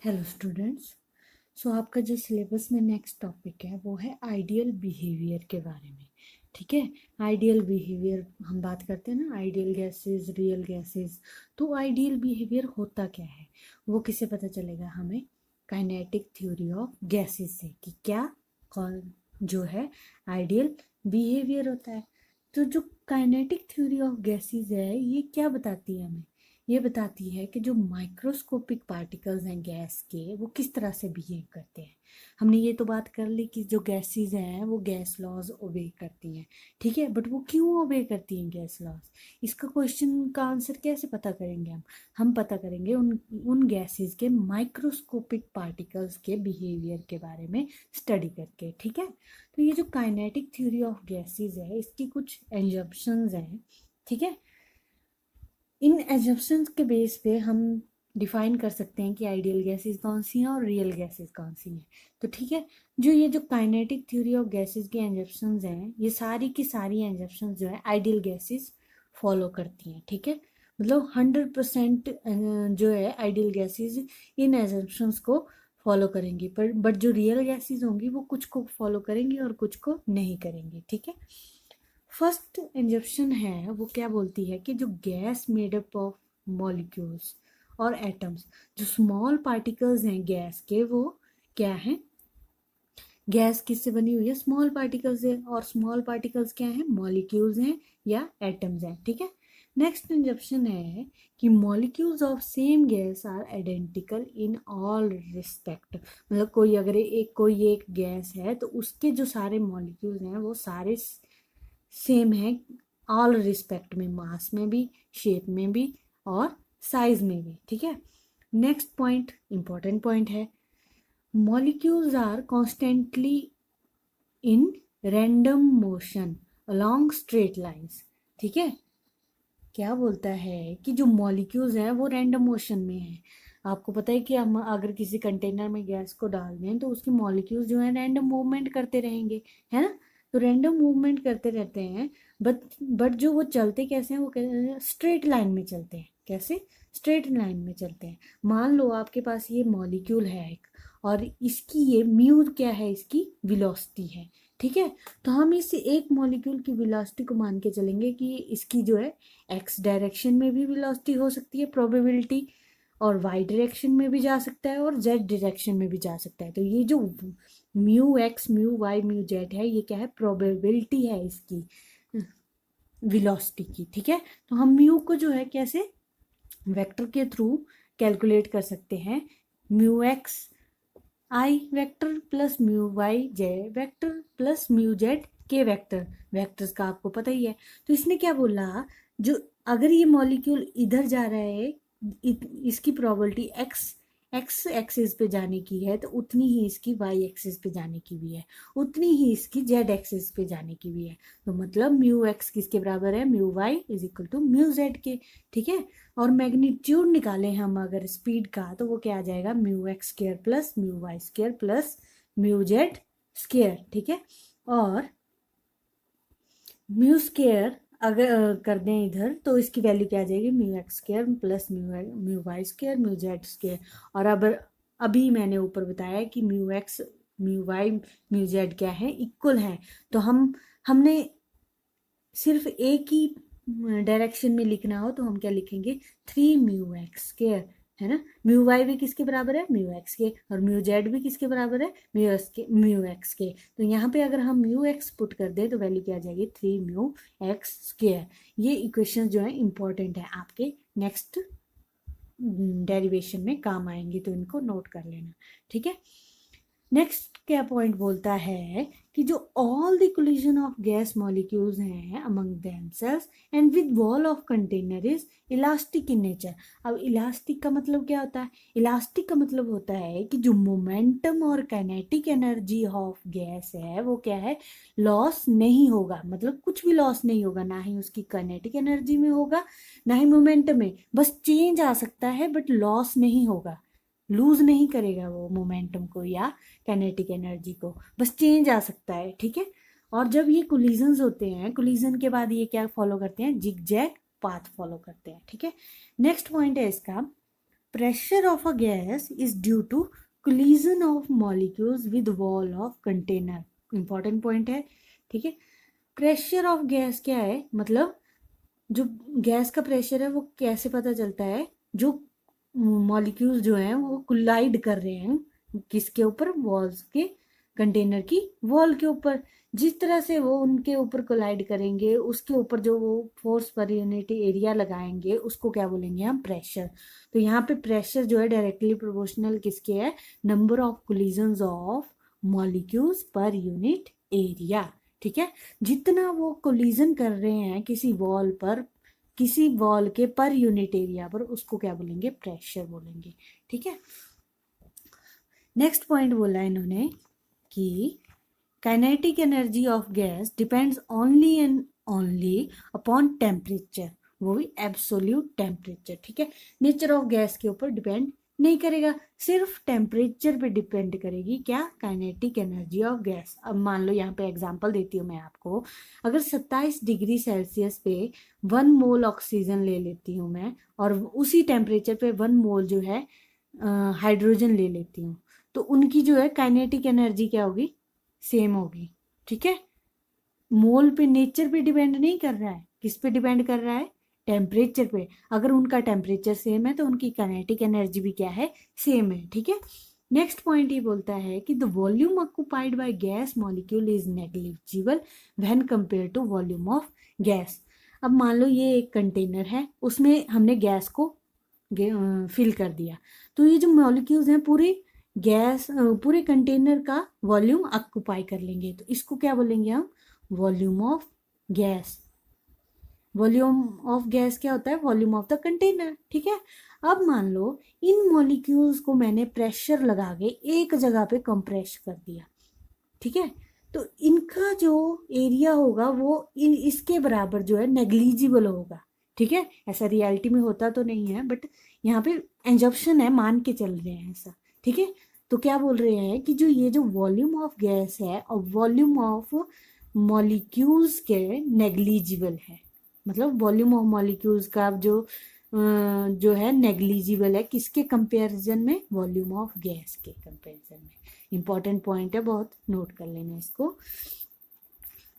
Hello students. सो आपका जो syllabus में नेक्स्ट टॉपिक है वो है आइडियल बिहेवियर के बारे में। ठीक है, आइडियल बिहेवियर हम बात करते हैं ना, आइडियल गैसेस, रियल गैसेस। तो आइडियल बिहेवियर होता क्या है वो किसे पता चलेगा? हमें काइनेटिक थ्योरी ऑफ गैसेस से कि क्या कौन जो है आइडियल बिहेवियर होता है। तो जो काइनेटिक थ्योरी ऑफ गैसेस है ये क्या बताती है हमें? ये बताती है कि जो माइक्रोस्कोपिक पार्टिकल्स हैं गैस के वो किस तरह से बिहेव करते हैं। हमने ये तो बात कर ली कि जो गैसेस हैं वो गैस लॉज ओबे करती हैं। ठीक है, बट वो क्यों ओबे करती हैं गैस लॉज? इसका क्वेश्चन का आंसर कैसे पता करेंगे हम पता करेंगे उन गैसेस के माइक्रोस्कोपिक पार्टिकल्स के बिहेवियर के बारे में स्टडी करके। ठीक है, तो ये जो काइनेटिक थ्योरी ऑफ गैसेस है इसकी कुछ एजम्पशंस हैं। ठीक है, इन एजम्पशंस के बेस पे हम डिफाइन कर सकते हैं कि आइडियल गैसेस कौन सी हैं और रियल गैसेस कौन सी हैं। तो ठीक है, ये जो काइनेटिक थ्योरी ऑफ गैसेस की एजम्पशंस हैं ये सारी की सारी एजम्पशंस जो है आइडियल गैसेस फॉलो करती हैं। ठीक है, मतलब 100% जो है आइडियल गैसेस इन एजम्पशंस को फॉलो करेंगी, पर बट जो रियल गैसेस होंगी वो कुछ को फॉलो करेंगी और कुछ को नहीं करेंगी। ठीक है, फर्स्ट इंजप्शन है वो क्या बोलती है कि जो gas made up of molecules और एटम्स, जो स्मॉल पार्टिकल्स हैं गैस के वो क्या हैं? गैस किससे बनी हुई है? स्मॉल पार्टिकल्स से। और स्मॉल पार्टिकल्स क्या हैं? मॉलिक्यूल्स हैं या एटम्स हैं। ठीक है, नेक्स्ट इंजप्शन है कि molecules of same gas are identical in all respect. मतलब कोई एक गैस है तो उसके जो सारे मॉलिक्यूल्स हैं वो सारे सेम है ऑल रिस्पेक्ट में, मास में भी, शेप में भी और साइज में भी। ठीक है, नेक्स्ट पॉइंट इंपॉर्टेंट पॉइंट है, molecules are constantly in random motion along straight lines. ठीक है, क्या बोलता है कि जो मॉलिक्यूल्स हैं वो रैंडम मोशन में है। आपको पता है कि हम अगर किसी कंटेनर में गैस को डाल दें तो उसके मॉलिक्यूल्स जो है रैंडम मूवमेंट करते रहेंगे, है ना? तो रैंडम मूवमेंट करते रहते हैं, बट जो वो चलते कैसे हैं? वो स्ट्रेट लाइन में चलते हैं। कैसे? स्ट्रेट लाइन में चलते हैं। मान लो आपके पास ये मॉलिक्यूल है एक, और इसकी ये म्यू क्या है? इसकी वेलोसिटी है। ठीक है, तो हम इस एक मॉलिक्यूल की वेलोसिटी को मान के चलेंगे कि इसकी जो है एक्स डायरेक्शन में भी वेलोसिटी हो सकती है, प्रोबेबिलिटी, और वाई डायरेक्शन में भी जा सकता है और जेड डायरेक्शन में भी जा सकता है। तो ये जो mu x, mu y, mu z है, ये क्या है? प्रोबेबिलिटी है इसकी वेलोसिटी की। ठीक है, तो हम म्यू को जो है कैसे वेक्टर के थ्रू कैलकुलेट कर सकते हैं? म्यू एक्स आई वेक्टर प्लस म्यू वाई जे वेक्टर प्लस म्यू जेड के वेक्टर। वेक्टर्स का आपको पता ही है। तो इसने क्या बोला, जो अगर ये मॉलिक्यूल इधर जा रहा है, इसकी प्रोबेबिलिटी एक्स एक्स एक्सिस पे जाने की है तो उतनी ही इसकी वाई एक्सिस पे जाने की भी है, उतनी ही इसकी जेड एक्सिस पे जाने की भी है। तो मतलब म्यू एक्स किसके बराबर है? Mu y is equal to mu z के। ठीक है, और मैग्नीट्यूड निकालें हम अगर स्पीड का तो वो क्या आ जाएगा? Mu x square plus mu y square plus mu z square. ठीक है, और म्यू स्केयर अगर कर दें इधर तो इसकी वैल्यू क्या आ जाएगी? Mu x square plus mu y square mu z square. और अब अभी मैंने ऊपर बताया कि mu x, mu y, mu z क्या है? इक्वल है। तो हमने सिर्फ एक ही डायरेक्शन में लिखना हो तो हम क्या लिखेंगे? 3 म्यू एक्स स्केयर, है ना? म्यू वाई भी किसके बराबर है? म्यू एक्स के। और म्यू जेड भी किसके बराबर है? म्यू एक्स के। तो यहाँ पे अगर हम म्यू एक्स पुट कर दें तो वैल्यू क्या आ जाएगी? 3 म्यू एक्स स्केयर। ये इक्वेशन जो है इंपॉर्टेंट है, आपके नेक्स्ट डेरिवेशन में काम आएंगी, तो इनको नोट कर लेना। ठीक है, नेक्स्ट क्या पॉइंट बोलता है कि जो all the collision of gas molecules हैं among themselves and with wall of container is elastic in nature. अब इलास्टिक का मतलब क्या होता है? इलास्टिक का मतलब होता है कि जो मोमेंटम और काइनेटिक एनर्जी ऑफ गैस है वो क्या है? लॉस नहीं होगा। मतलब कुछ भी लॉस नहीं होगा, ना ही उसकी काइनेटिक एनर्जी में होगा ना ही मोमेंटम में, बस चेंज आ सकता है बट लॉस नहीं होगा। लूज नहीं करेगा वो मोमेंटम को या काइनेटिक एनर्जी को, बस चेंज आ सकता है। ठीक है, और जब ये कोलिजन्स होते हैं, कोलिजन के बाद ये क्या फॉलो करते हैं? जिग जैग पाथ फॉलो करते हैं। ठीक है, नेक्स्ट पॉइंट है इसका pressure of a gas is due to collision of molecules with wall of container. Important point है, ठीक है। प्रेशर ऑफ गैस क्या है, मतलब जो गैस का प्रेशर है वो कैसे पता चलता है, जो मॉलिक्यूल्स जो हैं वो कोलाइड कर रहे हैं किसके ऊपर, वॉल्स के, कंटेनर की वॉल के ऊपर। जिस तरह से वो उनके ऊपर कोलाइड करेंगे उसके ऊपर जो वो फोर्स पर यूनिट एरिया लगाएंगे उसको क्या बोलेंगे हम, प्रेशर। तो यहाँ पे प्रेशर जो है डायरेक्टली प्रोपोर्शनल किसके है, number of collisions of molecules per unit area, ठीक है। जितना वो कोलिजन कर रहे हैं किसी वॉल पर, किसी वॉल के पर यूनिट एरिया पर, उसको क्या बोलेंगे, प्रेशर बोलेंगे, ठीक है। नेक्स्ट पॉइंट बोला इन्होंने कि kinetic energy of gas depends only and only upon temperature, वो भी एब्सोल्यूट टेम्परेचर, ठीक है। नेचर ऑफ गैस के ऊपर डिपेंड नहीं करेगा, सिर्फ टेम्परेचर पे डिपेंड करेगी क्या, काइनेटिक एनर्जी ऑफ गैस। अब मान लो यहाँ पे एग्जांपल देती हूँ मैं आपको, अगर 27 डिग्री सेल्सियस पे 1 मोल ऑक्सीजन ले लेती हूँ मैं, और उसी टेम्परेचर पे 1 मोल जो है हाइड्रोजन ले लेती हूँ, तो उनकी जो है काइनेटिक एनर्जी क्या होगी, सेम होगी, ठीक है। मोल पे, नेचर पे डिपेंड नहीं कर रहा है, किस पे डिपेंड कर रहा है, टेम्परेचर पे। अगर उनका टेम्परेचर सेम है तो उनकी काइनेटिक एनर्जी भी क्या है, सेम है, ठीक है। नेक्स्ट पॉइंट ये बोलता है कि the volume occupied by gas molecule is negligible when compare to volume of gas. अब मान लो ये एक कंटेनर है, उसमें हमने गैस को फिल कर दिया, तो ये जो मॉलिक्यूल्स हैं पूरे गैस, पूरे कंटेनर का वॉल्यूम ऑक्यूपाई कर लेंगे, तो इसको क्या बोलेंगे हम, volume of gas. Volume of gas क्या होता है, वॉल्यूम ऑफ द कंटेनर, ठीक है। अब मान लो इन मॉलिक्यूल्स को मैंने प्रेशर लगा के एक जगह पे कंप्रेस कर दिया, ठीक है, तो इनका जो एरिया होगा वो इसके बराबर जो है नेग्लिजिबल होगा, ठीक है। ऐसा रियलिटी में होता तो नहीं है, बट यहाँ पे एंजप्शन है, मान के चल रहे हैं ऐसा, ठीक है। तो क्या बोल रहे हैं कि जो ये जो वॉल्यूम ऑफ गैस है और वॉल्यूम ऑफ मॉलिक्यूल्स के नेग्लिजिबल है, मतलब वॉल्यूम ऑफ मॉलिक्यूल्स का जो है नेग्लिजिबल है, किसके कंपैरिजन में, वॉल्यूम ऑफ गैस के कंपैरिजन में। इंपॉर्टेंट पॉइंट है बहुत, नोट कर लेना इसको।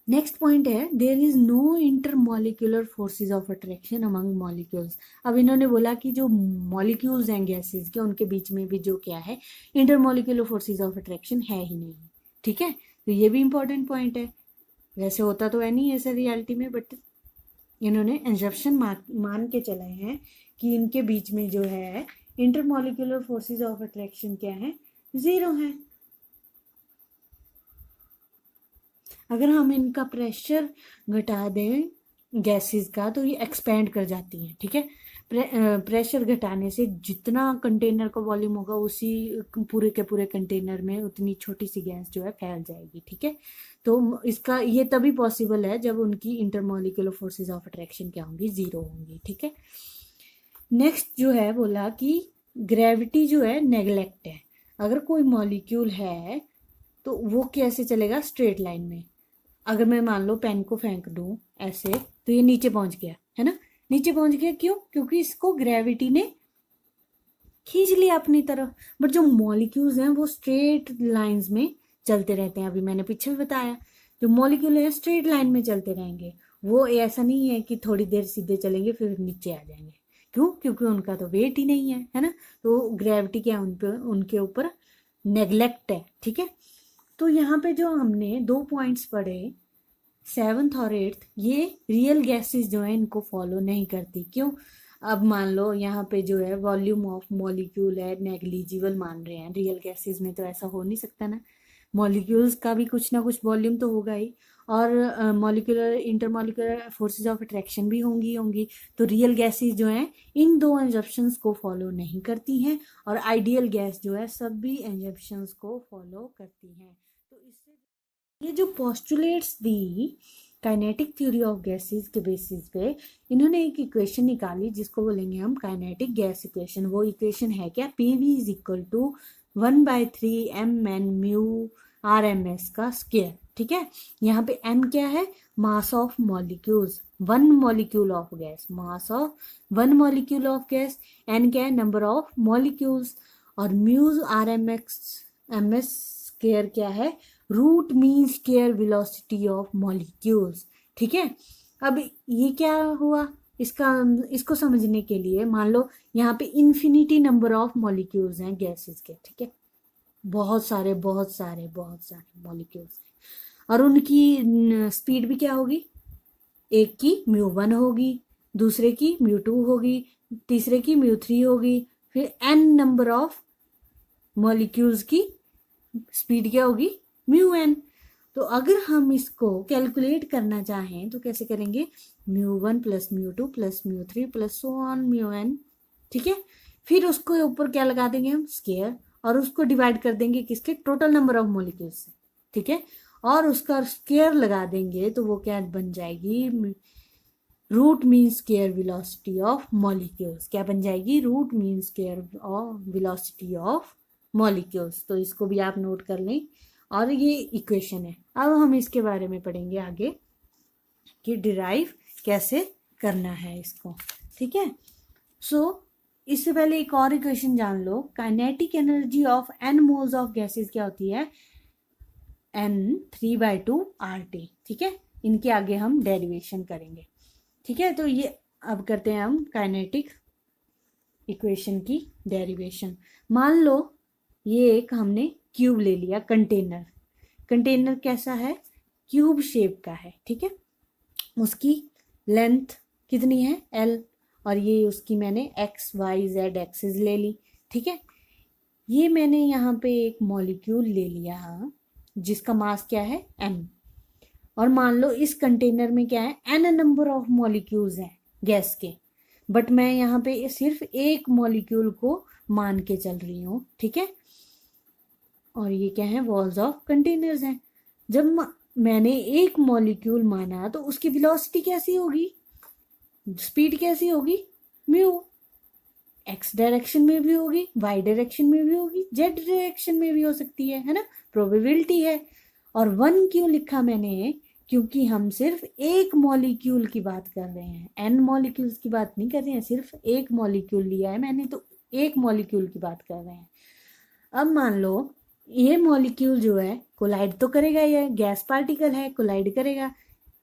नेक्स्ट पॉइंट है there is no intermolecular forces of attraction among molecules. अब इन्होंने बोला कि जो मॉलिक्यूल्स हैं गैसेस के, उनके बीच में भी जो क्या है, इंटरमॉलिक्यूलर फोर्सेस ऑफ अट्रैक्शन है ही नहीं, ठीक है। तो ये भी इंपॉर्टेंट पॉइंट है, वैसे होता तो है नहीं ऐसे रियलिटी में, बट इन्होंने एजम्पशन मान के चले हैं कि इनके बीच में जो है इंटरमॉलिक्यूलर फोर्सेस ऑफ अट्रैक्शन क्या है, 0 है। अगर हम इनका प्रेशर घटा दें गैसेस का तो ये एक्सपेंड कर जाती हैं, ठीक है। प्रेशर घटाने से जितना कंटेनर का वॉल्यूम होगा उसी पूरे के पूरे कंटेनर में उतनी छोटी सी गैस जो है फैल जाएगी, ठीक है। तो इसका ये तभी पॉसिबल है जब उनकी इंटरमॉलिक्यूलर फोर्सेस ऑफ अट्रैक्शन क्या होंगी, 0 होंगी, ठीक है। नेक्स्ट जो है बोला कि ग्रेविटी जो है नेग्लेक्ट है। अगर कोई मॉलिक्यूल है तो वो कैसे चलेगा, स्ट्रेट लाइन में। अगर मैं मान लो पेन को फेंक दूं ऐसे, तो ये नीचे पहुंच गया है ना, नीचे पहुंच गया क्यों, क्योंकि इसको ग्रेविटी ने खींच लिया अपनी तरफ। बट जो मॉलिक्यूल्स हैं वो स्ट्रेट लाइंस में चलते रहते हैं, अभी मैंने पीछे भी बताया, जो मॉलिक्यूल है स्ट्रेट लाइन में चलते रहेंगे, वो ऐसा नहीं है कि थोड़ी देर सीधे चलेंगे फिर नीचे आ जाएंगे, क्यों, क्योंकि उनका तो वेट ही नहीं है ना। तो ग्रेविटी क्या उनके ऊपर नेग्लेक्ट है, ठीक है। तो यहाँ पे जो हमने 2 पॉइंट्स पढ़े, 7th और 8th, ये रियल गैसेस जो है इनको फॉलो नहीं करती, क्यों। अब मान लो यहाँ पे जो है वॉल्यूम ऑफ मॉलिक्यूल है नेग्लिजिबल मान रहे हैं, रियल गैसेस में तो ऐसा हो नहीं सकता ना, मॉलिक्यूल्स का भी कुछ ना कुछ वॉल्यूम तो होगा ही, और molecular intermolecular forces of attraction भी होंगी। तो रियल गैसेस जो हैं इन 2 एजम्पशंस को फॉलो नहीं करती हैं, और आइडियल गैस जो है सभी एजम्पशंस को फॉलो करती हैं। तो इससे ये जो postulates the kinetic theory of gases के बेसिस पे इन्होंने एक इक्वेशन निकाली जिसको बोलेंगे हम काइनेटिक गैस इक्वेशन। वो इक्वेशन है क्या, PV is equal to 1/3 mn mu RMS का स्क्वायर, ठीक है। यहाँ पे m क्या है, mass of molecules, one molecule of gas, mass of one molecule of gas. n क्या है, नंबर ऑफ मॉलिक्यूल्स। और mu's R M S square क्या है, root mean square velocity of molecules. ठीक है। अब ये क्या हुआ, इसको समझने के लिए मान लो यहाँ पे इन्फिनिटी नंबर ऑफ मॉलिक्यूल्स हैं गैसेस के। ठीक है, बहुत सारे बहुत सारे बहुत सारे मॉलिक्यूल्स हैं, और उनकी स्पीड भी क्या होगी, एक की μ1 होगी, दूसरे की μ2 होगी, तीसरे की μ3 होगी, फिर n नंबर ऑफ मॉलिक्यूल्स की स्पीड क्या होगी, μn। तो अगर हम इसको कैलकुलेट करना चाहें तो कैसे करेंगे, μ1 plus μ2 plus μ3 plus so on μn। ठीक है, फिर उसको ऊपर क्या लगा देंगे हम, स्क्वायर, और उसको डिवाइड कर देंगे किसके, टोटल नंबर ऑफ मॉलिक्यूल्स से। ठीक है, और उसका स्क्वायर लगा देंगे तो वो क्या बन जाएगी, root mean square velocity of molecules. क्या बन जाएगी, root mean square of velocity of molecules. तो इसको भी आप नोट कर लें, और ये इक्वेशन है। अब हम इसके बारे में पढ़ेंगे आगे कि डिराइव कैसे करना है इसको। ठीक है, सो इससे पहले एक और इक्वेशन जान लो, kinetic energy of n moles of gases क्या होती है, n3/2 RT। ठीक है, इनके आगे हम डेरिवेशन करेंगे। ठीक है, तो ये अब करते हैं हम काइनेटिक इक्वेशन की डेरिवेशन। मान लो ये एक हमने क्यूब ले लिया, कंटेनर। कंटेनर कैसा है, क्यूब शेप का है। ठीक है, उसकी लेंथ कितनी है, L, और ये उसकी मैंने XYZ एक्सिस ले ली। ठीक है, ये मैंने यहाँ पे एक मॉलिक्यूल ले लिया जिसका मास क्या है, m, और मान लो इस कंटेनर में क्या है, n नंबर ऑफ मॉलिक्यूल्स हैं गैस के, बट मैं यहाँ पे सिर्फ एक मॉलिक्यूल को मान के चल रही हूँ। ठीक है, और ये क्या है, वॉल्स ऑफ कंटेनर्स हैं। जब मैंने एक मॉलिक्यूल माना तो उसकी वेलोसिटी कैसी होगी, स्पीड कैसी होगी, म्यू, एक्स डायरेक्शन में भी होगी, वाई डायरेक्शन में भी होगी, जेड डायरेक्शन में भी हो सकती है ना, प्रोबेबिलिटी है। और 1 क्यों लिखा मैंने, क्योंकि हम सिर्फ एक मॉलिक्यूल की बात कर रहे हैं, n मॉलिक्यूल्स की बात नहीं कर रहे हैं, सिर्फ एक मॉलिक्यूल लिया है मैंने, तो एक मॉलिक्यूल की बात कर रहे हैं। अब मान लो ये मॉलिक्यूल जो है कोलाइड तो करेगा, ये गैस पार्टिकल है, कोलाइड करेगा,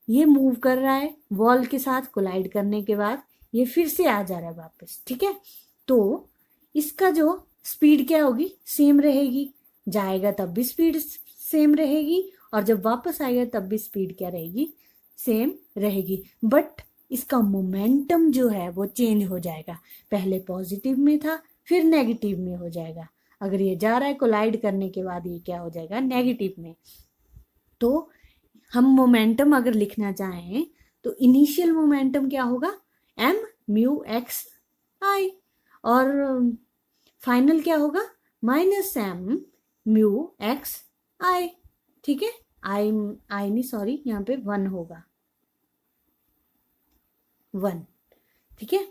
ये मूव कर रहा है वॉल के साथ, कोलाइड करने के बाद ये फिर से आ जा रहा है वापस। ठीक है, तो इसका जो स्पीड क्या होगी, सेम रहेगी, जाएगा तब भी स्पीड सेम रहेगी, और जब वापस आएगा तब भी स्पीड क्या रहेगी, सेम रहेगी। बट इसका मोमेंटम जो है वो चेंज हो जाएगा, पहले पॉजिटिव में था फिर नेगेटिव में हो जाएगा। अगर ये जा रहा है कोलाइड करने के बाद ये क्या हो जाएगा, नेगेटिव में। तो हम मोमेंटम अगर लिखना चाहें तो इनिशियल मोमेंटम क्या होगा, m म्यू एक्स आई, और फाइनल क्या होगा, -m म्यू एक्स आई। ठीक है, आई नहीं सॉरी, यहाँ पे 1 होगा, 1। ठीक है,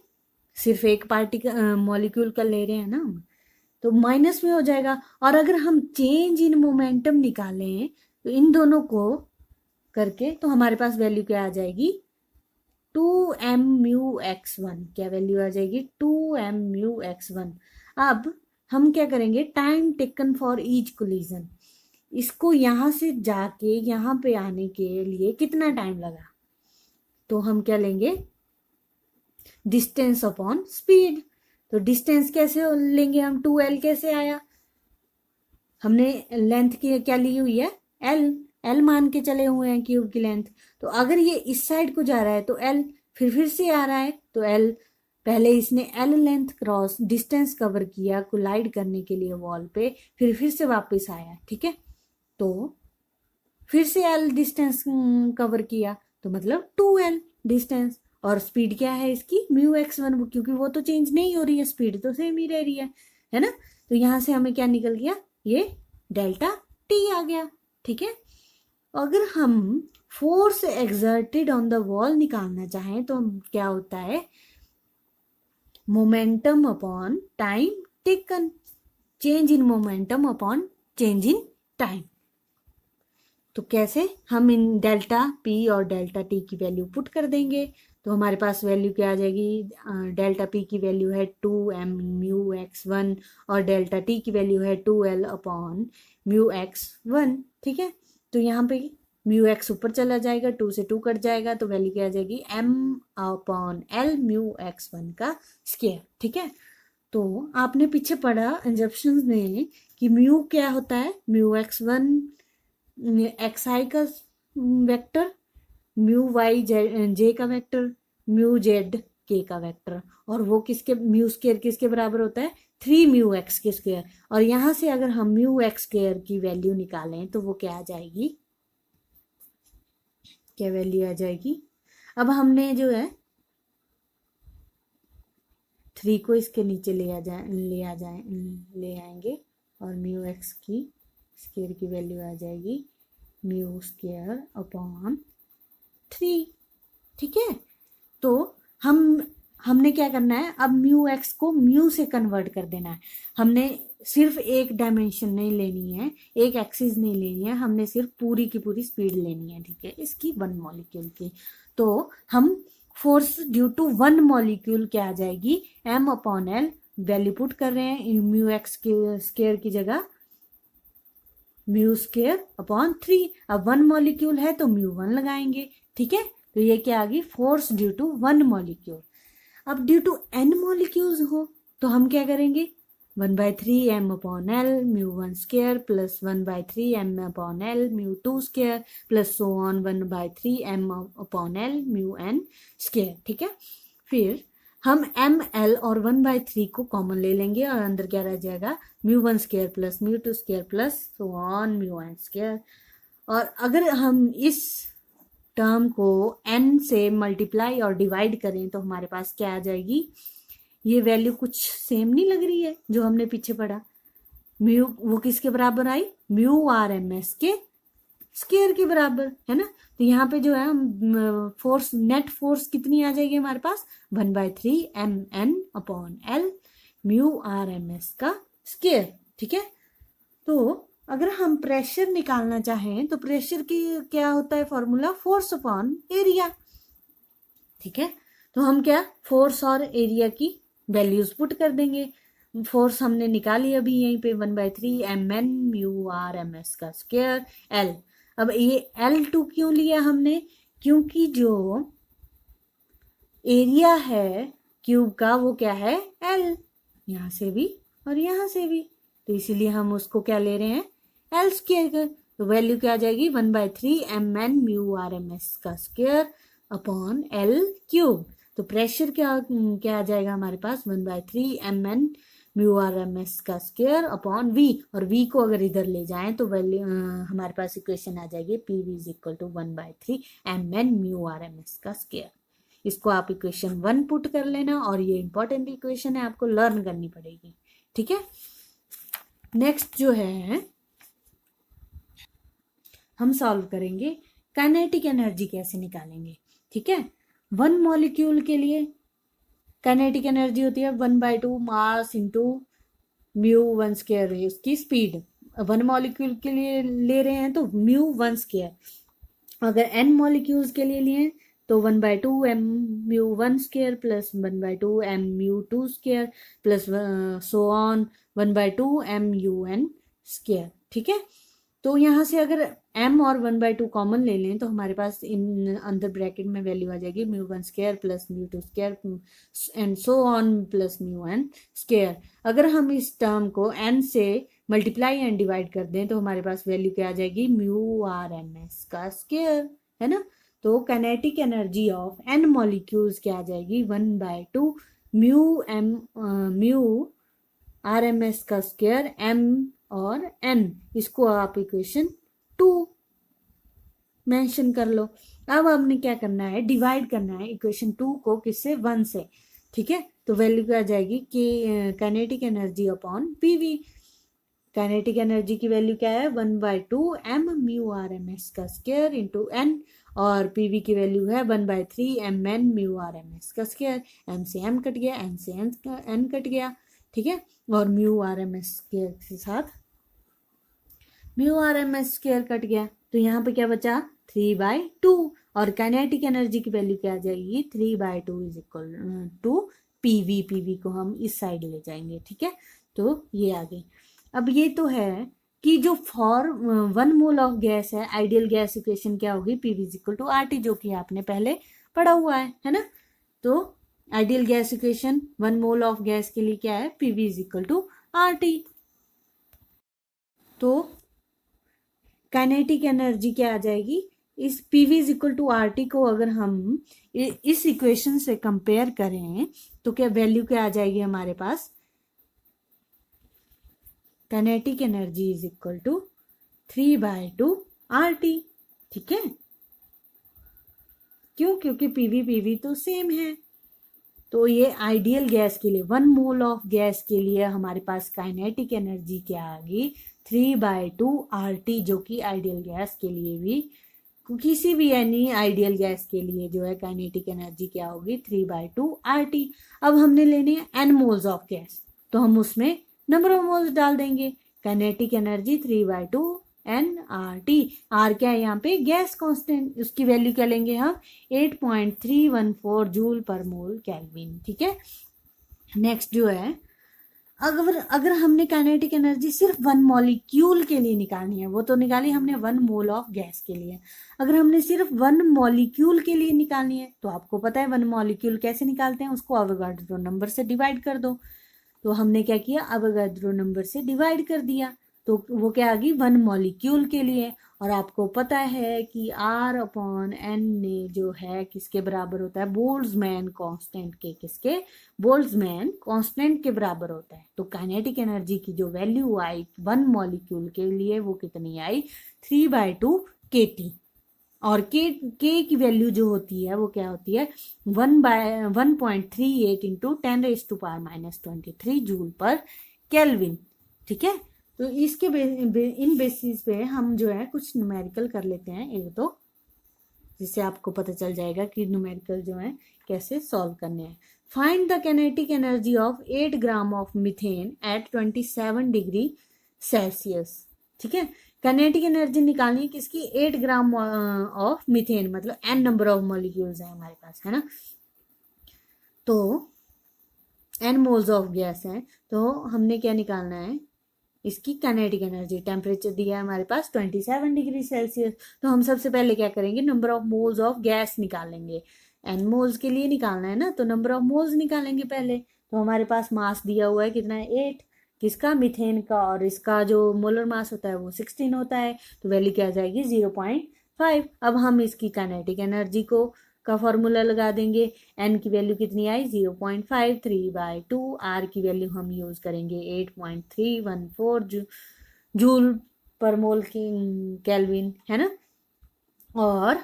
सिर्फ एक पार्टिकल मॉलिक्यूल का ले रहे हैं ना हम, तो माइनस में हो जाएगा। और अगर हम चेंज इन मोमेंटम निकालें तो इन दोनों को करके तो हमारे पास वैल्यू क्या आ जाएगी, 2m म्यू x1। क्या वैल्यू आ जाएगी, 2m म्यू x1। अब हम क्या करेंगे, time taken for each collision, इसको यहाँ से जाके यहाँ पे आने के लिए कितना टाइम लगा, तो हम क्या लेंगे, डिस्टेंस अपॉन स्पीड। तो डिस्टेंस कैसे लेंगे हम, 2l कैसे आया, हमने लेंथ की क्या ली हुई है, l मान के चले हुए हैं क्यूब की लेंथ। तो अगर ये इस साइड को जा रहा है तो l, फिर से आ रहा है तो l, पहले इसने l length cross distance cover किया कोलाइड करने के लिए वॉल पे, फिर से वापस आया। ठीक है, तो फिर से l डिस्टेंस कवर किया, तो मतलब 2l डिस्टेंस, और स्पीड क्या है इसकी, म्यू x1, क्योंकि वो तो चेंज नहीं हो रही है, स्पीड तो सेम ही रह रही है ना। तो यहाँ से हमें क्या निकल गया, ये डेल्टा t आ गया। ठीक है, अगर हम force exerted on the wall निकालना चाहें तो क्या होता है, momentum upon time taken, change in momentum upon change in time. तो कैसे, हम इन डेल्टा पी और डेल्टा टी की वैल्यू पुट कर देंगे, तो हमारे पास वैल्यू क्या आ जाएगी, डेल्टा पी की वैल्यू है 2m μx1 और डेल्टा टी की वैल्यू है 2l/μx1। ठीक है, तो यहाँ पे μx ऊपर चला जाएगा, 2 से 2 कट जाएगा, तो वैल्यू क्या आ जाएगी m/l/μx1 का स्क्वायर। ठीक है, तो आपने पीछे पढ़ा इंजप्शंस में कि म्यू क्या होता है, μx1 xi का वेक्टर, μy जे का वेक्टर, μz के का वेक्टर, और वो किसके, म्यू स्क्वायर किसके बराबर होता है, 3μx के स्क्वायर। और यहां से अगर हम μx स्क्वायर की वैल्यू निकालें तो वो क्या आ जाएगी, क्या वैल्यू आ जाएगी। अब हमने जो है 3 को इसके नीचे ले आएंगे और μx की स्क्वायर की वैल्यू आ जाएगी म्यू स्क्वायर अपॉन 3। ठीक है, तो हमने क्या करना है, अब μx को म्यू से कन्वर्ट कर देना है। हमने सिर्फ एक डायमेंशन नहीं लेनी है, एक एक्सिस नहीं लेनी है, हमने सिर्फ पूरी की पूरी स्पीड लेनी है। ठीक है, इसकी 1 मॉलिक्यूल की। तो हम फोर्स ड्यू टू 1 मॉलिक्यूल क्या आ जाएगी, m/l, वैल्यू पुट कर रहे हैं μx के स्क्वायर की जगह म्यू स्क्वायर अपॉन 3। अब 1 मॉलिक्यूल है तो μ1 लगाएंगे। ठीक है, तो ये क्या आ गई, फोर्स ड्यू टू 1 मॉलिक्यूल। अब ड्यू टू n मॉलिक्यूल्स हो तो हम क्या करेंगे, 1/3m/l μ1 square plus 1/3m/l μ2 square plus so on 1/3m/l μn square. ठीक है, फिर हम ml और 1/3 को कॉमन ले लेंगे और अंदर क्या रह जाएगा, μ1 square plus μ2 square plus so on μn square. और अगर हम इस टर्म को n से मल्टीप्लाई और डिवाइड करें तो हमारे पास क्या आ जाएगी, ये वैल्यू कुछ सेम नहीं लग रही है जो हमने पीछे पढ़ा। म्यू वो किसके बराबर आई, μrms के स्क्वायर के बराबर है ना। तो यहाँ पे जो है फोर्स, नेट फोर्स कितनी आ जाएगी हमारे पास, 1/3mn/l μrms का स्क्वायर। ठीक है, तो अगर हम प्रेशर निकालना चाहें तो प्रेशर की क्या होता है फॉर्मूला, फोर्स अपॉन एरिया। ठीक है, तो हम क्या, फोर्स और एरिया की वैल्यूज पुट कर देंगे। फोर्स हमने निकाली अभी यहीं पे 1/3mn μrms का स्क्वायर l। अब ये L2 क्यों लिया हमने, क्योंकि जो एरिया है क्यूब का वो क्या है L, यहाँ से भी और यहाँ से भी, तो इसीलिए हम उसको क्या ले रहे हैं, L स्क्वायर का। तो वैल्यू क्या आ जाएगी, 1/3mn μrms का स्क्वायर अपॉन L क्यूब। तो प्रेशर क्या आ जाएगा हमारे पास, 1/3mn μrms का स्क्वायर अपॉन v, और v को अगर इधर ले जाएं तो वैल्यू हमारे पास इक्वेशन आ जाएगी pv = 1/3mn μrms का स्क्वायर। इसको आप इक्वेशन 1 पुट कर लेना, और ये इंपॉर्टेंट इक्वेशन है, आपको लर्न करनी पड़ेगी। ठीक है, नेक्स्ट जो है हम सॉल्व करेंगे काइनेटिक एनर्जी कैसे निकालेंगे। ठीक है, 1 मॉलिक्यूल के लिए काइनेटिक एनर्जी होती है 1/2 मास इंटू μ1 स्क्वायर, उसकी स्पीड। 1 मॉलिक्यूल के लिए ले रहे हैं तो μ1 स्क्वायर, अगर n मॉलिक्यूल्स के लिए लिए तो 1/2 m μ1 square plus 1/2 m μ2 square plus so on 1/2 m un square. ठीक है, तो यहाँ से अगर m और 1/2 कॉमन ले लें तो हमारे पास इन अंदर ब्रैकेट में वैल्यू आ जाएगी μ1 square plus μ2 square and so on plus μn square. अगर हम इस टर्म को n से मल्टीप्लाई एंड डिवाइड कर दें तो हमारे पास वैल्यू क्या आ जाएगी, μrms का स्क्वायर है ना। तो kinetic energy of n molecules क्या आ जाएगी, 1/2 μrms का स्क्वायर m और n। इसको आप इक्वेशन 2 मेंशन कर लो। अब हमने क्या करना है, डिवाइड करना है इक्वेशन 2 को किससे, 1 से। ठीक है, तो वैल्यू क्या आ जाएगी कि kinetic energy upon PV. Kinetic energy की वैल्यू क्या है, 1/2 m μrms का स्क्वायर इंटू n, और पीवी की वैल्यू है 1/3 mn μrms का स्क्वायर। m से m कट गया, n से n कट गया। ठीक है, और μrms के साथ mu R M S square cut गया, तो यहाँ पे क्या बचा 3/2, और काइनेटिक एनर्जी की वैल्यू क्या आ जाएगी 3/2 is equal to PV. PV को हम इस साइड ले जाएंगे, ठीक है, तो ये आ गई। अब ये तो है कि जो फॉर 1 मोल ऑफ गैस है, आइडियल गैस इक्वेशन क्या होगी PV is equal to RT, जो कि आपने पहले पढ़ा हुआ है ना। तो ideal gas equation 1 mole of gas के लिए क्या है PV is equal to RT. तो काइनेटिक एनर्जी क्या आ जाएगी, इस PV is equal to RT को अगर हम इस इक्वेशन से कंपेयर करें तो क्या वैल्यू क्या आ जाएगी हमारे पास, kinetic energy is equal to 3/2 RT, ठीक है। क्यों, क्योंकि पीवी पीवी तो सेम है। तो ये आइडियल गैस के लिए 1 मोल ऑफ गैस के लिए हमारे पास काइनेटिक एनर्जी क्या आ गई 3/2 आरटी, जो कि आइडियल गैस के लिए भी, किसी भी यानी आइडियल गैस के लिए जो है काइनेटिक एनर्जी क्या होगी 3/2 आरटी। अब हमने लेने हैं एन मोल्स ऑफ गैस, तो हम उसमें नंबर ऑफ मोल्स डाल देंगे, kinetic energy 3/2 N R T. R क्या है यहाँ पे गैस कांस्टेंट, उसकी वैल्यू क्या लेंगे हम 8.314 जूल पर मोल केल्विन, ठीक है। नेक्स्ट जो है अगर हमने काइनेटिक एनर्जी सिर्फ 1 मॉलिक्यूल के लिए निकालनी है, वो तो निकाली हमने 1 मोल ऑफ गैस के लिए, अगर हमने सिर्फ 1 मॉलिक्यूल के लिए निकालनी है तो आपको पता है 1 मॉलिक्यूल कैसे निकालते हैं, उसको अवोगाड्रो नंबर से डिवाइड कर दो। तो हमने क्या किया अवोगाड्रो नंबर से डिवाइड कर दिया, तो वो क्या आ गई 1 मॉलिक्यूल के लिए। और आपको पता है कि R/N ने जो है किसके बराबर होता है बोल्ट्जमैन कांस्टेंट के, किसके बोल्ट्जमैन कांस्टेंट के बराबर होता है। तो काइनेटिक एनर्जी की जो वैल्यू आई 1 मॉलिक्यूल के लिए वो कितनी आई 3/2 kT, और के की वैल्यू जो होती है वो क्या होती है 1/1.38 इंटू 10⁻⁻23 जूल पर केल्विन, ठीक है। तो इसके इन बेसिस पे हम जो है कुछ न्यूमेरिकल कर लेते हैं एक दो, जिससे आपको पता चल जाएगा कि न्यूमेरिकल जो है कैसे सॉल्व करने हैं। Find the kinetic energy of 8 gram of methane at 27 degree Celsius, ठीक है। काइनेटिक एनर्जी निकालनी है किसकी 8 ग्राम ऑफ मीथेन, मतलब n नंबर ऑफ मॉलिक्यूल्स है हमारे पास, है ना। तो n मोल्स ऑफ गैस है, तो हमने क्या निकालना है इसकी काइनेटिक एनर्जी। टेम्परेचर दिया है हमारे पास 27 डिग्री सेल्सियस, तो हम सबसे पहले क्या करेंगे number of moles of gas निकालेंगे। n मोल्स के लिए निकालना है ना, तो नंबर ऑफ मोल्स निकालेंगे पहले। तो हमारे पास मास दिया हुआ है कितना है 8, किसका मीथेन का, और इसका जो मोलर मास होता है वो 16 होता है, तो वैल्यू क्या आ जाएगी 0.5। अब हम इसकी काइनेटिक एनर्जी को का फॉर्मूला लगा देंगे, n की वैल्यू कितनी आई 0.5, 3/2, r की वैल्यू हम यूज करेंगे 8.314 जूल पर मोल की केल्विन, है ना। और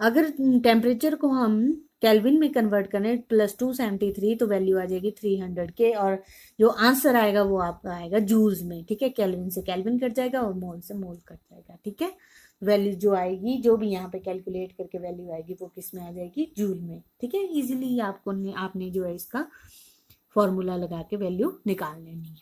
अगर टेम्परेचर को हम केल्विन में कन्वर्ट करें +273 तो वैल्यू आ जाएगी 300 के, और जो आंसर आएगा वो आपका आएगा जूल्स में, ठीक है। केल्विन से केल्विन कट जाएगा और मोल से मोल कट जाएगा, ठीक है। वैल्यू जो आएगी जो भी यहाँ पे कैलकुलेट करके वैल्यू आएगी वो किस में आ जाएगी जूल में, ठीक है। इजीली आपने जो है इसका फॉर्मूला लगा के वैल्यू निकाल लेनी है।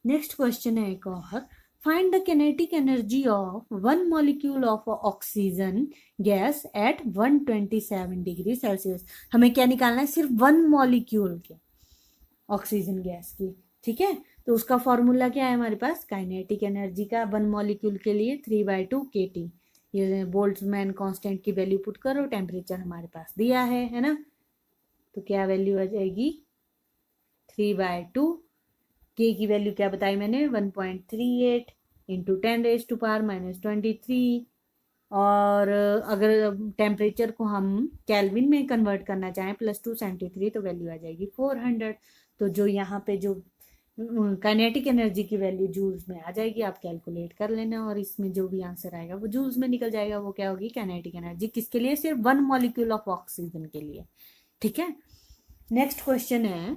नेक्स्ट क्वेश्चन है एक और, find the kinetic energy of 1 molecule of oxygen gas at 127 degree Celsius. हमें क्या निकालना है सिर्फ 1 मॉलिक्यूल के ऑक्सीजन गैस की, ठीक है। तो उसका फॉर्मूला क्या है हमारे पास काइनेटिक एनर्जी का 1 मॉलिक्यूल के लिए 3/2 kT। ये बोल्ट्जमैन कांस्टेंट की वैल्यू पुट करो, टेम्परेचर हमारे पास दिया है ना। तो क्या वैल्यू आ जाएगी 3/2, के की वैल्यू क्या बताई मैंने 1.38 इंटू 10⁻⁻23, और अगर टेम्परेचर को हम केल्विन में कन्वर्ट करना चाहें +273 तो वैल्यू आ जाएगी 400। तो जो यहाँ पे जो काइनेटिक एनर्जी की वैल्यू जूल्स में आ जाएगी, आप कैलकुलेट कर लेना, और इसमें जो भी आंसर आएगा वो जूल्स में निकल जाएगा। वो क्या होगी काइनेटिक एनर्जी किसके लिए सिर्फ 1 मॉलिक्यूल ऑफ ऑक्सीजन के लिए, ठीक है। नेक्स्ट क्वेश्चन है,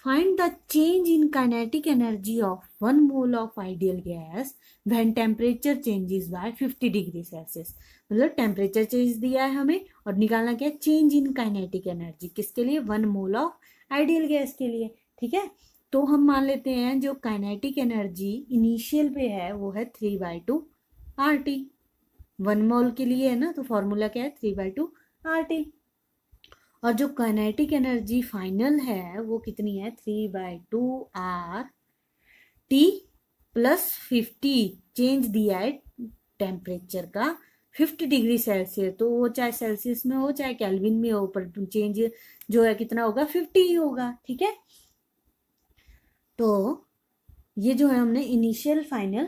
find the change in kinetic energy of 1 mole of ideal gas when temperature changes by 50 degree Celsius. मतलब टेम्परेचर चेंज दिया है हमें और निकालना क्या चेंज इन काइनेटिक एनर्जी किसके लिए 1 मोल ऑफ आइडियल गैस के लिए, ठीक है। तो हम मान लेते हैं जो काइनेटिक एनर्जी इनिशियल पे है वो है 3/2 RT। 1 मोल के लिए है ना, तो फॉर्मूला क्या है 3/2 RT। और जो काइनेटिक एनर्जी फाइनल है वो कितनी है 3/2 RT प्लस 50। चेंज दिया है टेम्परेचर का 50 डिग्री सेल्सियस, तो वो चाहे सेल्सियस में हो चाहे केल्विन में हो, पर चेंज जो है कितना होगा 50 ही होगा। ठीक है, तो ये जो है हमने इनिशियल फाइनल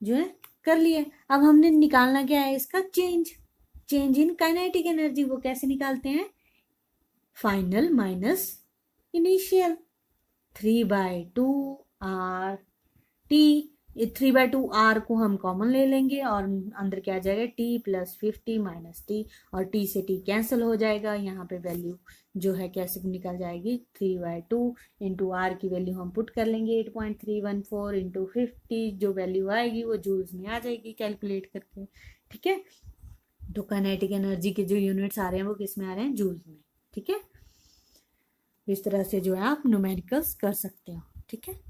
जो है कर लिए। अब हमने निकालना क्या है इसका चेंज इन काइनेटिक एनर्जी। वो कैसे निकालते हैं, final minus initial 3/2 RT। 3/2 R को हम कॉमन ले लेंगे और अंदर क्या आ जाएगा T प्लस 50 माइनस T, और T से T कैंसिल हो जाएगा। यहाँ पे वैल्यू जो है कैसे निकल जाएगी 3/2 इंटू R की वैल्यू हम पुट कर लेंगे 8.314 इंटू 50, जो वैल्यू आएगी वो जूल्स में आ जाएगी कैलकुलेट करके। ठीक है, तो काइनेटिक एनर्जी के जो यूनिट्स आ रहे हैं वो किस में आ रहे हैं, जूल्स में। ठीक है, इस तरह से जो है आप न्यूमेरिकल्स कर सकते हो। ठीक है।